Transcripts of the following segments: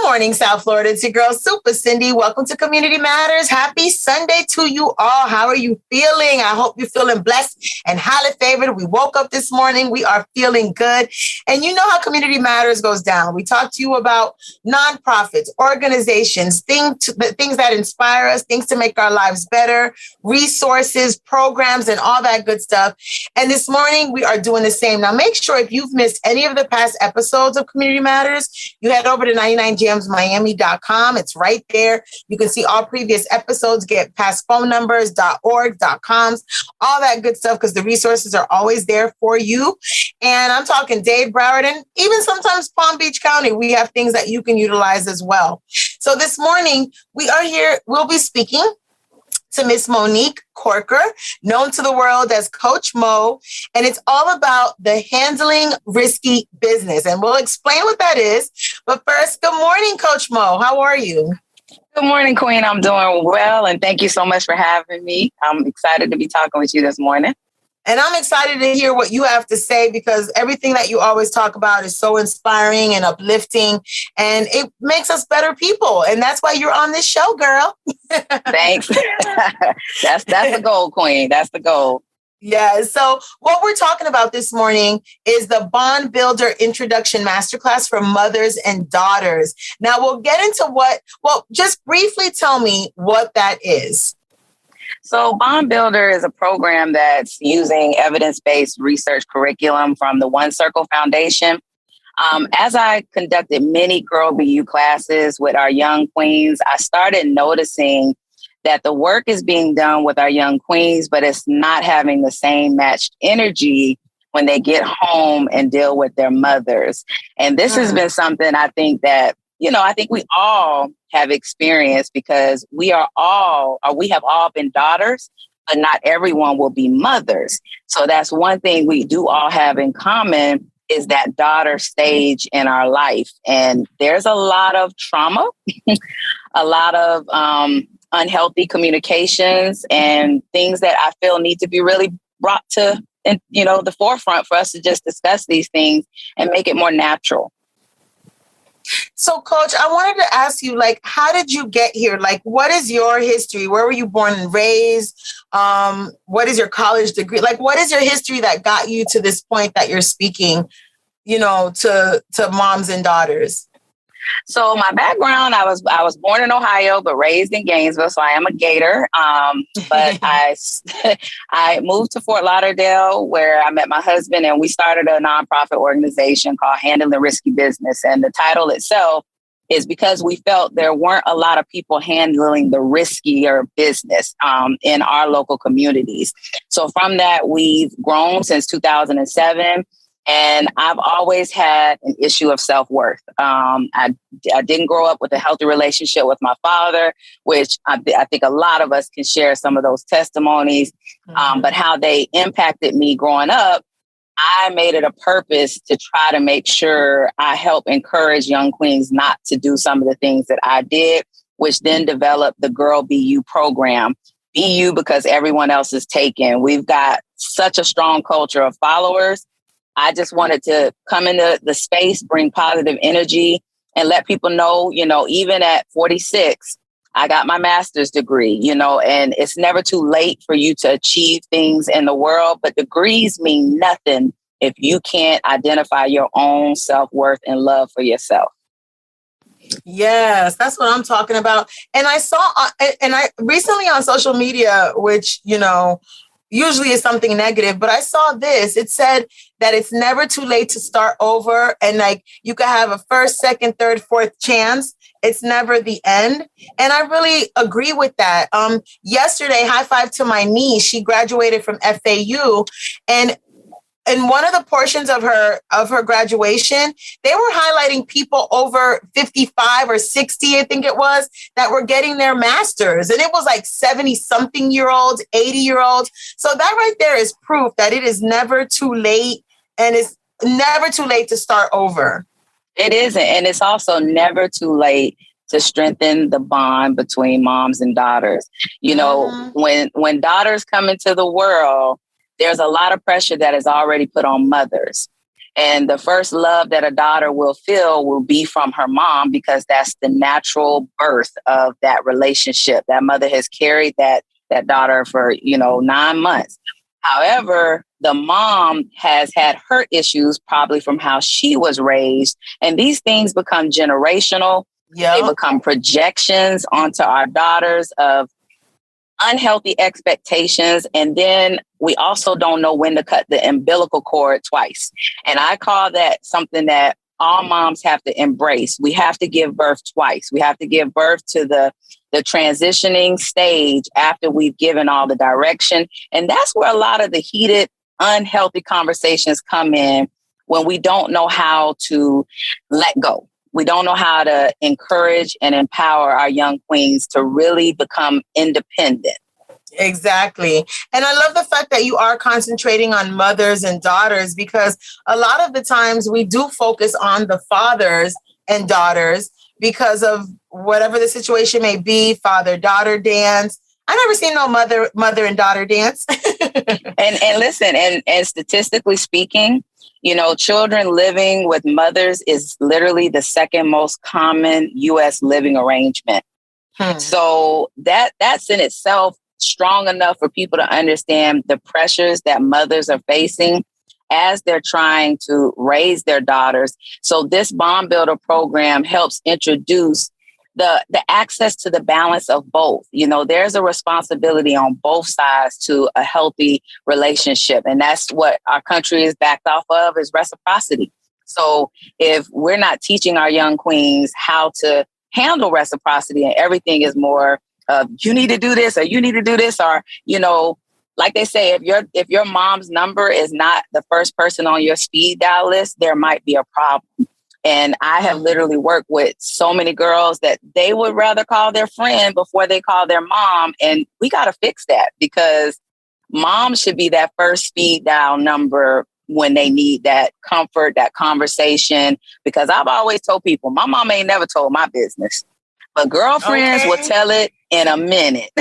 morning, South Florida. It's your girl, Supa Cindy. Welcome to Community Matters. Happy Sunday to you all. How are you feeling? I hope you're feeling blessed and highly favored. We woke up this morning. We are feeling good. And you know how Community Matters goes down. We talk to you about nonprofits, organizations, things that inspire us, things to make our lives better, resources, programs, and all that good stuff. And this morning, we are doing the same. Now, make sure if you've missed any of the past episodes of Community Matters, you head over to 99jamsmiami.com. It's right there. You can see all previous episodes, get past phone numbers, .org, .coms, all that good stuff, because the resources are always there for you. And I'm talking Dade, Broward, and even sometimes Palm Beach County. We have things that you can utilize as well. So this morning, we are here. We'll be speaking to Miss Monique Corker, known to the world as Coach Mo, and it's all about the handling risky business. And we'll explain what that is. But first, good morning, Coach Mo. How are you? Good morning, Queen. I'm doing well, and thank you so much for having me. I'm excited to be talking with you this morning. And I'm excited to hear what you have to say, because everything that you always talk about is so inspiring and uplifting, and it makes us better people. And that's why you're on this show, girl. Thanks. That's the goal, Queen. That's the goal. Yeah. So what we're talking about this morning is the Bond Builder Introduction Masterclass for mothers and daughters. Now we'll get into just briefly tell me what that is. So Bond Builder is a program that's using evidence-based research curriculum from the One Circle Foundation. As I conducted many Girl BU classes with our young queens, I started noticing that the work is being done with our young queens, but it's not having the same matched energy when they get home and deal with their mothers. And this has been something I think that, I think we all have experienced, because we have all been daughters, but not everyone will be mothers. So that's one thing we do all have in common, is that daughter stage in our life. And there's a lot of trauma, a lot of unhealthy communications, and things that I feel need to be really brought to the forefront for us to just discuss these things and make it more natural. So, Coach, I wanted to ask you, how did you get here? What is your history? Where were you born and raised? What is your college degree? What is your history that got you to this point that you're speaking, to moms and daughters? So my background, I was born in Ohio, but raised in Gainesville. So I am a Gator. But I moved to Fort Lauderdale, where I met my husband, and we started a nonprofit organization called Handling Risky Business. And the title itself is because we felt there weren't a lot of people handling the riskier business in our local communities. So from that, we've grown since 2007. And I've always had an issue of self-worth. I didn't grow up with a healthy relationship with my father, which I think a lot of us can share some of those testimonies. But how they impacted me growing up, I made it a purpose to try to make sure I help encourage young queens not to do some of the things that I did, which then developed the Girl BU program. BU because everyone else is taken. We've got such a strong culture of followers. I just wanted to come into the space, bring positive energy, and let people know, even at 46, I got my master's degree, and it's never too late for you to achieve things in the world. But degrees mean nothing if you can't identify your own self-worth and love for yourself. Yes, that's what I'm talking about. And I saw, I recently on social media, which, usually is something negative, but I saw this. It said that it's never too late to start over. And you could have a first, second, third, fourth chance. It's never the end. And I really agree with that. Yesterday, high five to my niece. She graduated from FAU, and in one of the portions of her graduation, they were highlighting people over 55 or 60, I think it was, that were getting their masters. And it was 70-something-year-olds, 80-year-olds. So that right there is proof that it is never too late, and it's never too late to start over. It isn't. And it's also never too late to strengthen the bond between moms and daughters. When daughters come into the world, there's a lot of pressure that is already put on mothers. And the first love that a daughter will feel will be from her mom, because that's the natural birth of that relationship. That mother has carried that daughter for, 9 months. However, the mom has had her issues probably from how she was raised. And these things become generational. Yep. They become projections onto our daughters of unhealthy expectations. And then we also don't know when to cut the umbilical cord twice. And I call that something that all moms have to embrace. We have to give birth twice. We have to give birth to the transitioning stage after we've given all the direction. And that's where a lot of the heated, unhealthy conversations come in, when we don't know how to let go. We don't know how to encourage and empower our young queens to really become independent. Exactly. And I love the fact that you are concentrating on mothers and daughters, because a lot of the times we do focus on the fathers and daughters because of whatever the situation may be, father-daughter dance. I never seen no mother and daughter dance. and listen, and statistically speaking, children living with mothers is literally the second most common U.S. living arrangement. So that's in itself strong enough for people to understand the pressures that mothers are facing as they're trying to raise their daughters. So this Bond Builder program helps introduce the access to the balance of both. There's a responsibility on both sides to a healthy relationship. And that's what our country is backed off of, is reciprocity. So if we're not teaching our young queens how to handle reciprocity, and everything is more you need to do this, or you need to do this, or, like they say, if your mom's number is not the first person on your speed dial list, there might be a problem. And I have literally worked with so many girls that they would rather call their friend before they call their mom. And we got to fix that, because mom should be that first speed dial number when they need that comfort, that conversation. Because I've always told people, my mom ain't never told my business, but girlfriends will tell it in a minute.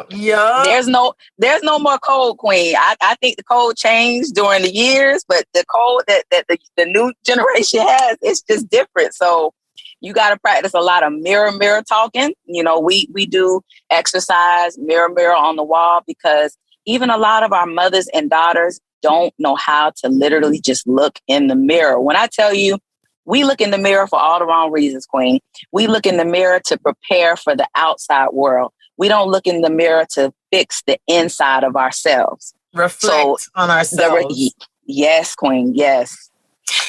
Yeah. There's no more code, queen. I think the code changed during the years, but the code that the new generation has, it's just different. So you got to practice a lot of mirror talking. We do exercise, mirror on the wall, because even a lot of our mothers and daughters don't know how to literally just look in the mirror. When I tell you, we look in the mirror for all the wrong reasons, queen. We look in the mirror to prepare for the outside world. We don't look in the mirror to fix the inside of ourselves. Reflect on ourselves. Yes, queen. Yes.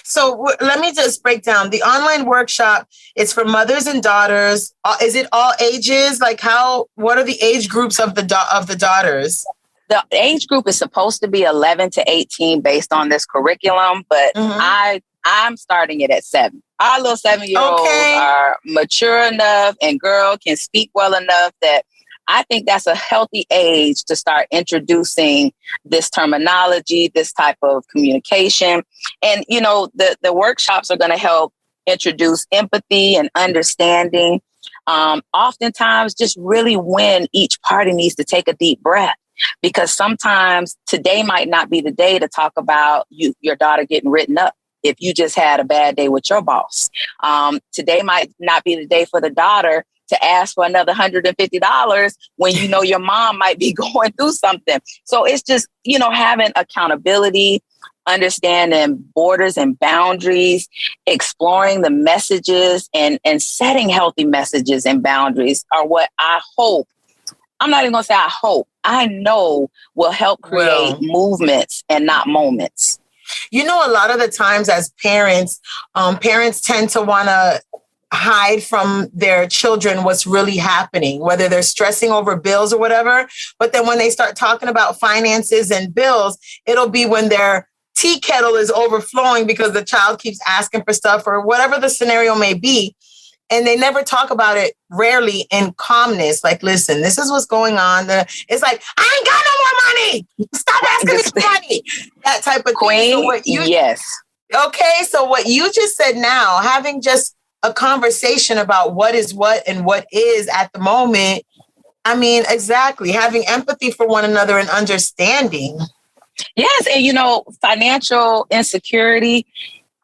So let me just break down. The online workshop is for mothers and daughters. Is it all ages? Like what are the age groups of the daughters? The age group is supposed to be 11 to 18 based on this curriculum, but I'm starting it at 7. Our little 7-year-olds are mature enough and girl can speak well enough that I think that's a healthy age to start introducing this terminology, this type of communication. And, the workshops are going to help introduce empathy and understanding. Oftentimes just really when each party needs to take a deep breath, because sometimes today might not be the day to talk about your daughter getting written up if you just had a bad day with your boss. Today might not be the day for the daughter to ask for another $150 when your mom might be going through something. So it's just, having accountability, understanding borders and boundaries, exploring the messages and setting healthy messages and boundaries are what I hope. I'm not even going to say I hope. I know will help create movements and not moments. A lot of the times as parents, parents tend to want to hide from their children what's really happening, whether they're stressing over bills or whatever. But then when they start talking about finances and bills, it'll be when their tea kettle is overflowing because the child keeps asking for stuff or whatever the scenario may be. And they never talk about it, rarely in calmness. Like, listen, this is what's going on. It's like, I ain't got no more money. Stop asking me for money. That type of queen, thing. So yes. Okay, so what you just said now, having just a conversation about what is what and what is at the moment. I mean, exactly. Having empathy for one another and understanding. Yes. And, financial insecurity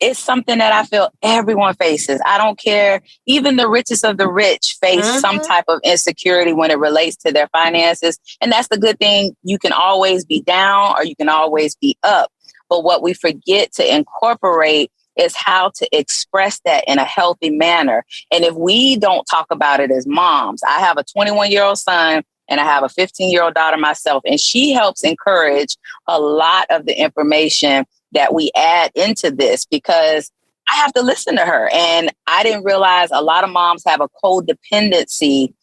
is something that I feel everyone faces. I don't care. Even the richest of the rich face some type of insecurity when it relates to their finances. And that's the good thing. You can always be down or you can always be up. But what we forget to incorporate is how to express that in a healthy manner. And if we don't talk about it as moms, I have a 21-year-old son and I have a 15-year-old daughter myself, and she helps encourage a lot of the information that we add into this because I have to listen to her. And I didn't realize a lot of moms have a codependency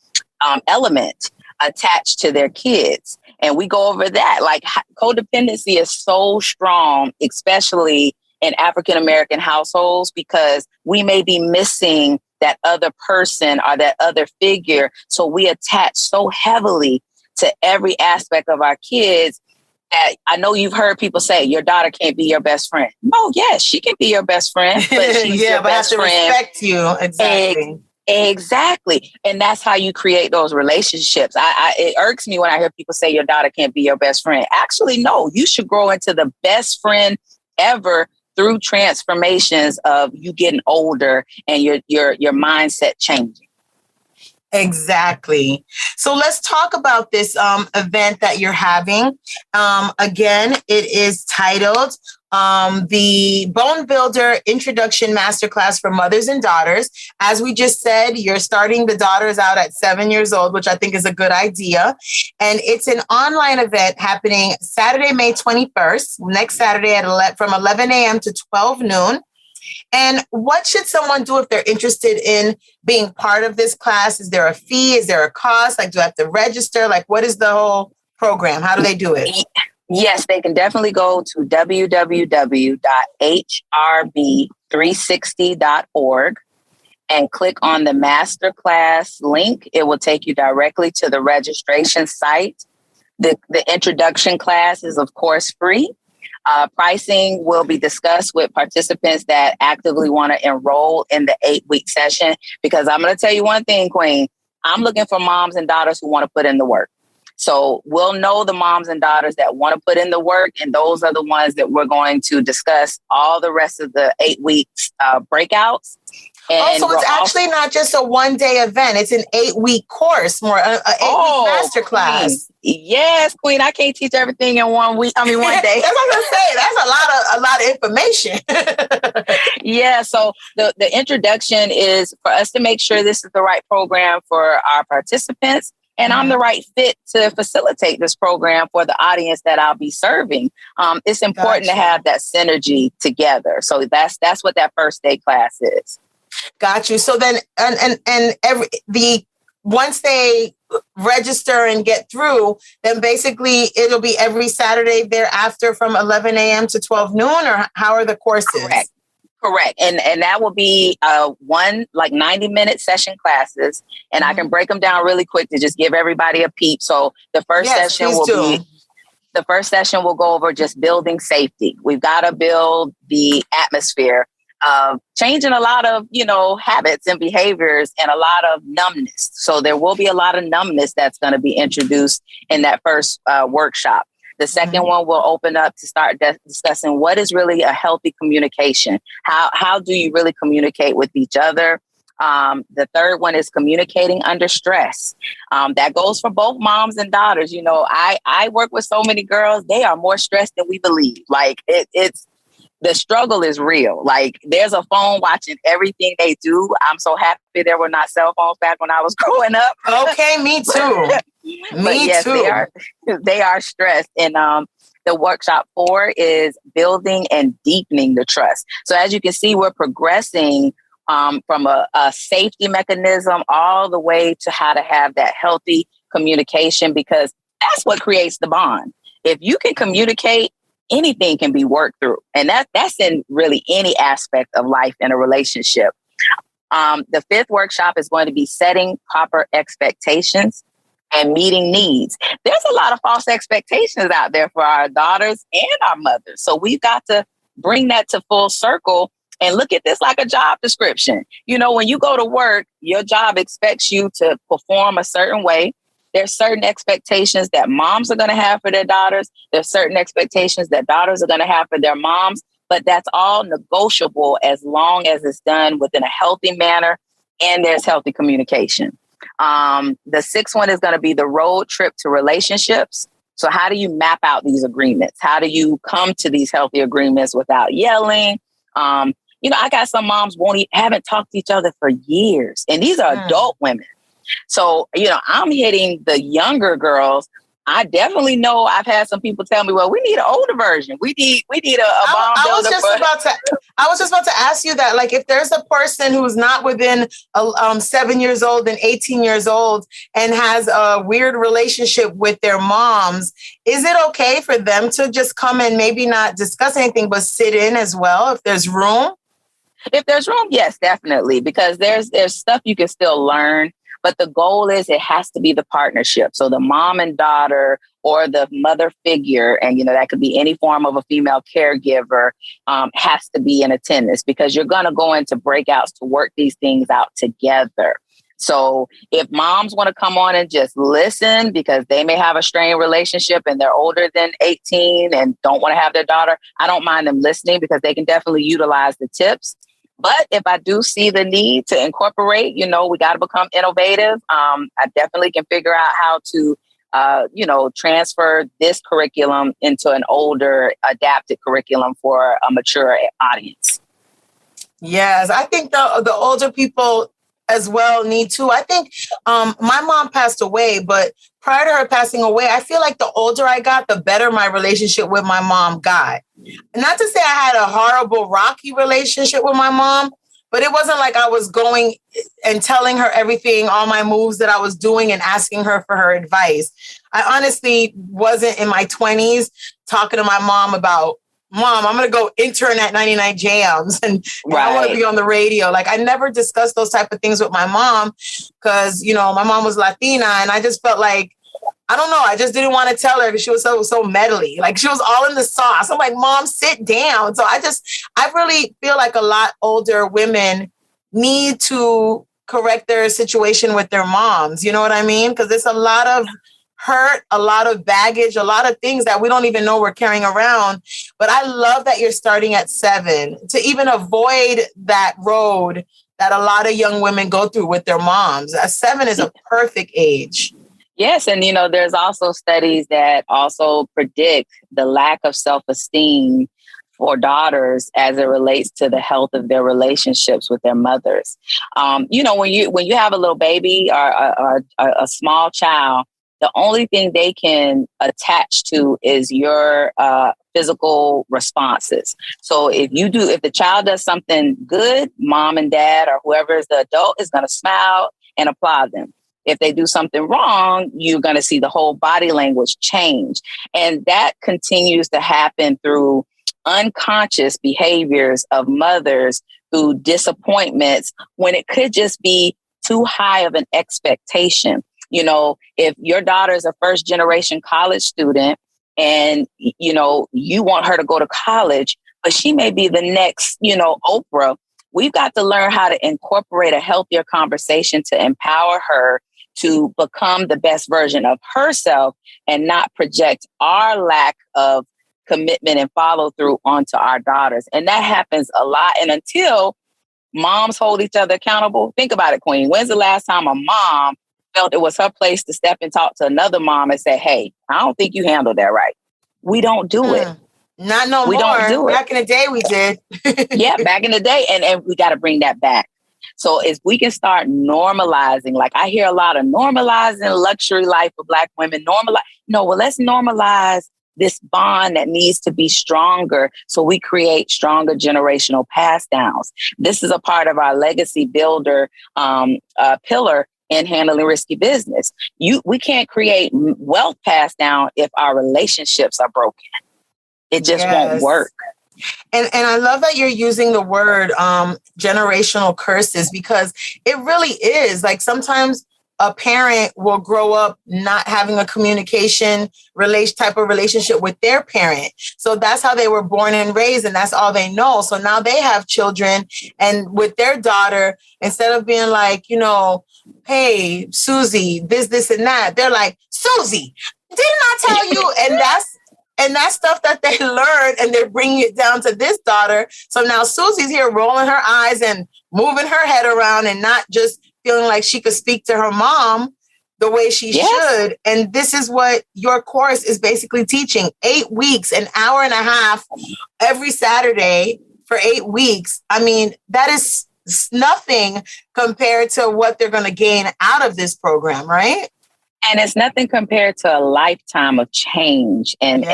element attached to their kids. And we go over that. Like codependency is so strong, especially in African-American households, because we may be missing that other person or that other figure. So we attach so heavily to every aspect of our kids. I know you've heard people say your daughter can't be your best friend. No, yes, she can be your best friend, but she's your best friend. Respect you. Exactly. Exactly. And that's how you create those relationships. It irks me when I hear people say your daughter can't be your best friend. Actually, no, you should grow into the best friend ever through transformations of you getting older and your mindset changing. Exactly. So let's talk about this event that you're having. Again, it is titled the Bone Builder Introduction Masterclass for Mothers and Daughters. As we just said, you're starting the daughters out at 7 years old, which I think is a good idea. And it's an online event happening Saturday, May 21st, next Saturday from 11 a.m. to 12 noon. And what should someone do if they're interested in being part of this class? Is there a fee? Is there a cost? Like, do I have to register? Like, what is the whole program? How do they do it? Yes, they can definitely go to www.hrb360.org and click on the Masterclass link. It will take you directly to the registration site. The introduction class is, of course, free. Pricing will be discussed with participants that actively want to enroll in the 8-week session, because I'm going to tell you one thing, Queen. I'm looking for moms and daughters who want to put in the work. So we'll know the moms and daughters that want to put in the work, and those are the ones that we're going to discuss all the rest of the 8 weeks breakouts. And so it's actually not just a 1-day event. It's an 8-week course, more an 8-week masterclass. Queen. Yes, Queen. I can't teach everything in 1 week. 1 day. That's what I'm saying. That's a lot of information. Yeah. So the introduction is for us to make sure this is the right program for our participants. And I'm the right fit to facilitate this program for the audience that I'll be serving. It's important to have that synergy together. So that's what that first day class is. Got you. So then, once they register and get through, then basically it'll be every Saturday thereafter from 11 a.m. to 12 noon, or how are the courses? Correct. And that will be 90-minute session classes. And I can break them down really quick to just give everybody a peep. So the first session will go over just building safety. We've got to build the atmosphere of changing a lot of, habits and behaviors and a lot of numbness. So there will be a lot of numbness that's going to be introduced in that first workshop. The second one will open up to start discussing what is really a healthy communication. How do you really communicate with each other? The third one is communicating under stress. That goes for both moms and daughters. I work with so many girls. They are more stressed than we believe. Like it's the struggle is real. Like there's a phone watching everything they do. I'm so happy there were not cell phones back when I was growing up. Okay, me too. They are stressed. And the workshop 4 is building and deepening the trust. So as you can see, we're progressing from a safety mechanism all the way to how to have that healthy communication, because that's what creates the bond. If you can communicate, anything can be worked through. And that's in really any aspect of life in a relationship. The 5th workshop is going to be setting proper expectations and meeting needs. There's a lot of false expectations out there for our daughters and our mothers. So we've got to bring that to full circle and look at this like a job description. When you go to work, your job expects you to perform a certain way. There's certain expectations that moms are going to have for their daughters. There's certain expectations that daughters are going to have for their moms. But that's all negotiable as long as it's done within a healthy manner and there's healthy communication. The sixth one is going to be the road trip to relationships. So how do you map out these agreements? How do you come to these healthy agreements without yelling? I got some moms haven't talked to each other for years, and these are adult women. So, I'm hitting the younger girls. I definitely know I've had some people tell me, well, we need an older version. We need a bomb I builder. I was just about to ask you that, like, if there's a person who's not within 7 years old and 18 years old and has a weird relationship with their moms, is it okay for them to just come and maybe not discuss anything, but sit in as well if there's room? If there's room, yes, definitely, because there's stuff you can still learn. But the goal is it has to be the partnership. So the mom and daughter or the mother figure, and, that could be any form of a female caregiver, has to be in attendance, because you're going to go into breakouts to work these things out together. So if moms want to come on and just listen because they may have a strained relationship and they're older than 18 and don't want to have their daughter, I don't mind them listening because they can definitely utilize the tips. But if I do see the need to incorporate, we got to become innovative. I definitely can figure out how to, transfer this curriculum into an older adapted curriculum for a mature audience. Yes, I think the older people as well need to. I think my mom passed away, but prior to her passing away, I feel like the older I got, the better my relationship with my mom got. Not to say I had a horrible, rocky relationship with my mom, but it wasn't like I was going and telling her everything, all my moves that I was doing and asking her for her advice. I honestly wasn't in my 20s talking to my mom about, Mom, I'm going to go intern at 99 Jams and I want to be on the radio. Like, I never discussed those type of things with my mom because, my mom was Latina and I just felt like, I don't know. I just didn't want to tell her because she was so meddly. Like, she was all in the sauce. I'm like, Mom, sit down. So I really feel like a lot older women need to correct their situation with their moms. You know what I mean? Because it's a lot of hurt, a lot of baggage, a lot of things that we don't even know we're carrying around. But I love that you're starting at 7 to even avoid that road that a lot of young women go through with their moms. 7 is a perfect age. Yes. And, there's also studies that also predict the lack of self-esteem for daughters as it relates to the health of their relationships with their mothers. When you have a little baby or a small child, the only thing they can attach to is your physical responses. So if the child does something good, mom and dad or whoever is the adult is going to smile and applaud them. If they do something wrong, you're going to see the whole body language change. And that continues to happen through unconscious behaviors of mothers through disappointments when it could just be too high of an expectation. If your daughter is a first generation college student and, you want her to go to college, but she may be the next, Oprah, we've got to learn how to incorporate a healthier conversation to empower her to become the best version of herself and not project our lack of commitment and follow through onto our daughters. And that happens a lot. And until moms hold each other accountable, think about it, Queen. When's the last time a mom felt it was her place to step and talk to another mom and say, hey, I don't think you handled that right? We don't do it. Not no more. Don't do it. Back in the day, we did. Yeah, back in the day. And we got to bring that back. So if we can start normalizing, like I hear a lot of normalizing luxury life for Black women, let's normalize this bond that needs to be stronger so we create stronger generational pass downs. This is a part of our legacy builder pillar in handling risky business. We can't create wealth pass down if our relationships are broken. It just won't work. And I love that you're using the word generational curses because it really is. Like sometimes a parent will grow up not having a communication type of relationship with their parent. So that's how they were born and raised, and that's all they know. So now they have children, and with their daughter, instead of being like, hey, Susie, this, and that, they're like, Susie, didn't I tell you? And that's stuff that they learned, and they're bringing it down to this daughter. So now Susie's here rolling her eyes and moving her head around and not just feeling like she could speak to her mom the way she should. And this is what your course is basically teaching. 8 weeks, an hour and a half every Saturday for 8 weeks. I mean, that is nothing compared to what they're going to gain out of this program, right? And it's nothing compared to a lifetime of change and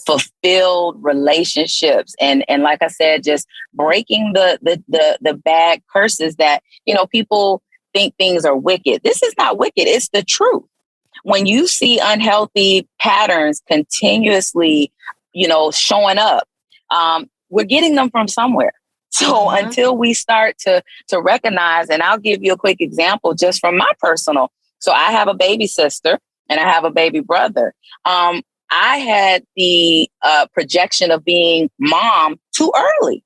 fulfilled relationships. And like I said, just breaking the bad curses that, people think things are wicked. This is not wicked. It's the truth. When you see unhealthy patterns continuously, showing up, we're getting them from somewhere. So until we start to recognize, and I'll give you a quick example just from my personal. So I have a baby sister and I have a baby brother. I had the projection of being mom too early.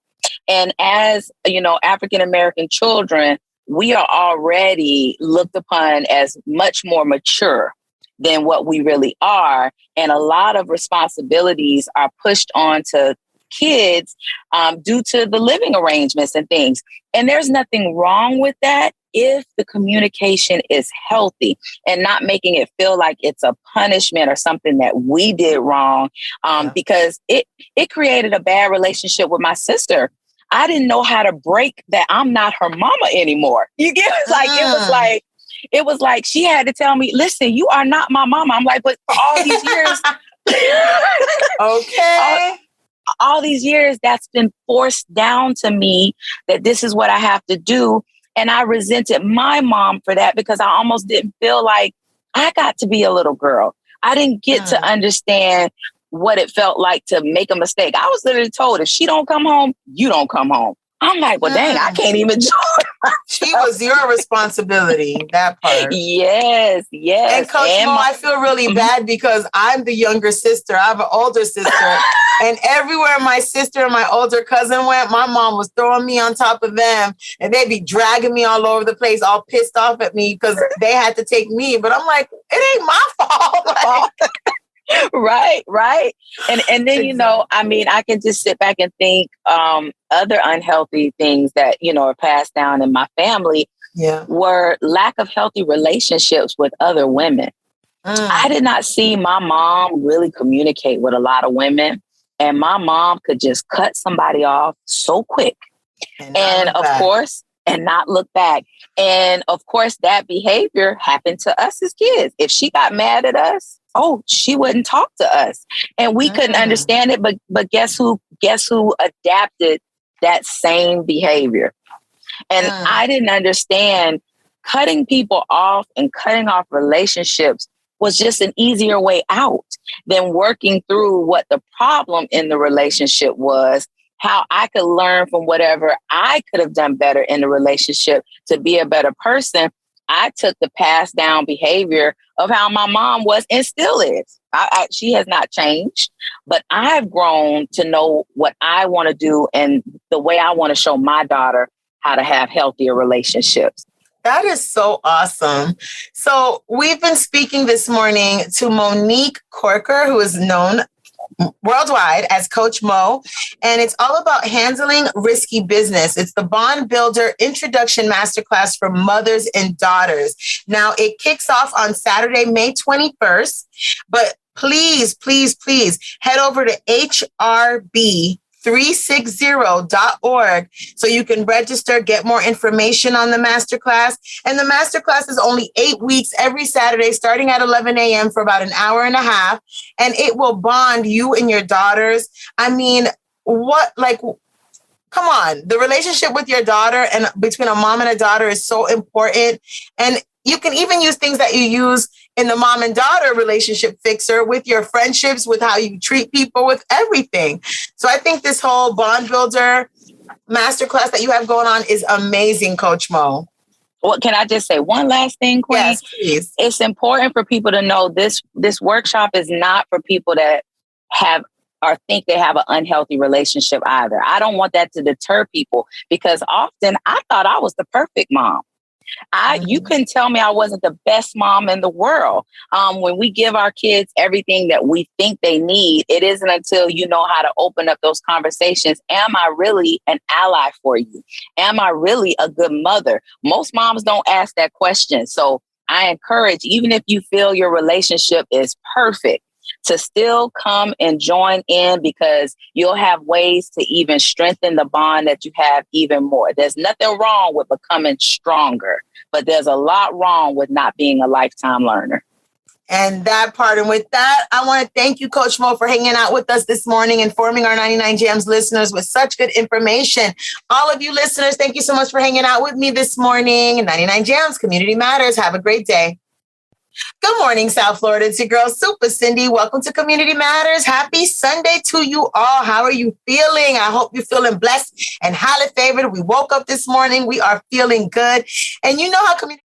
And as, African-American children, we are already looked upon as much more mature than what we really are. And a lot of responsibilities are pushed onto kids due to the living arrangements and things. And there's nothing wrong with that if the communication is healthy and not making it feel like it's a punishment or something that we did wrong, because it created a bad relationship with my sister. I didn't know how to break that I'm not her mama anymore. You get it? It was like she had to tell me, listen, you are not my mama. I'm like, but for all these years, okay. All these years, that's been forced down to me that this is what I have to do. And I resented my mom for that because I almost didn't feel like I got to be a little girl. I didn't get to understand what it felt like to make a mistake. I was literally told, if she don't come home, you don't come home. I'm like, well, dang, I can't even join myself. She was your responsibility, that part. Yes. And Coach Mo, I feel really bad because I'm the younger sister. I have an older sister. And everywhere my sister and my older cousin went, my mom was throwing me on top of them. And they'd be dragging me all over the place, all pissed off at me because they had to take me. But I'm like, it ain't my fault. Right. And then, I can just sit back and think other unhealthy things that, are passed down in my family were lack of healthy relationships with other women. I did not see my mom really communicate with a lot of women. And my mom could just cut somebody off so quick. And of course, and not look back. And of course, that behavior happened to us as kids. If she got mad at us, she wouldn't talk to us. And we couldn't understand it. But guess who adapted that same behavior? And I didn't understand cutting people off and cutting off relationships was just an easier way out than working through what the problem in the relationship was, how I could learn from whatever I could have done better in the relationship to be a better person. I took the passed down behavior of how my mom was and still is. She has not changed, but I've grown to know what I want to do and the way I want to show my daughter how to have healthier relationships. That is so awesome. So we've been speaking this morning to Monique Corker, who is known worldwide as Coach Mo, and it's all about handling risky business. It's the Bond Builder Introduction Masterclass for mothers and daughters. Now, it kicks off on Saturday, May 21st, but please head over to HRB360.org so you can register, get more information on the masterclass. And the masterclass is only 8 weeks every Saturday, starting at 11 a.m. for about an hour and a half. And it will bond you and your daughters. I mean, come on, the relationship with your daughter and between a mom and a daughter is so important. And you can even use things that you use in the mom and daughter relationship fixer with your friendships, with how you treat people, with everything. So I think this whole Bond Builder Masterclass that you have going on is amazing, Coach Mo. What can I just say? One last thing, Queen. Yes, please. It's important for people to know this workshop is not for people that have or think they have an unhealthy relationship either. I don't want that to deter people, because often I thought I was the perfect mom. You couldn't tell me I wasn't the best mom in the world. When we give our kids everything that we think they need, it isn't until you know how to open up those conversations. Am I really an ally for you? Am I really a good mother? Most moms don't ask that question. So I encourage, even if you feel your relationship is perfect, to still come and join in, because you'll have ways to even strengthen the bond that you have even more. There's nothing wrong with becoming stronger, but there's a lot wrong with not being a lifetime learner. And that part. And with that, I want to thank you, Coach Mo, for hanging out with us this morning, informing our 99 Jams listeners with such good information. All of you listeners, thank you so much for hanging out with me this morning. 99 Jams, Community Matters. Have a great day. Good morning, South Florida. It's your girl, Supa Cindy. Welcome to Community Matters. Happy Sunday to you all. How are you feeling? I hope you're feeling blessed and highly favored. We woke up this morning. We are feeling good. And you know how community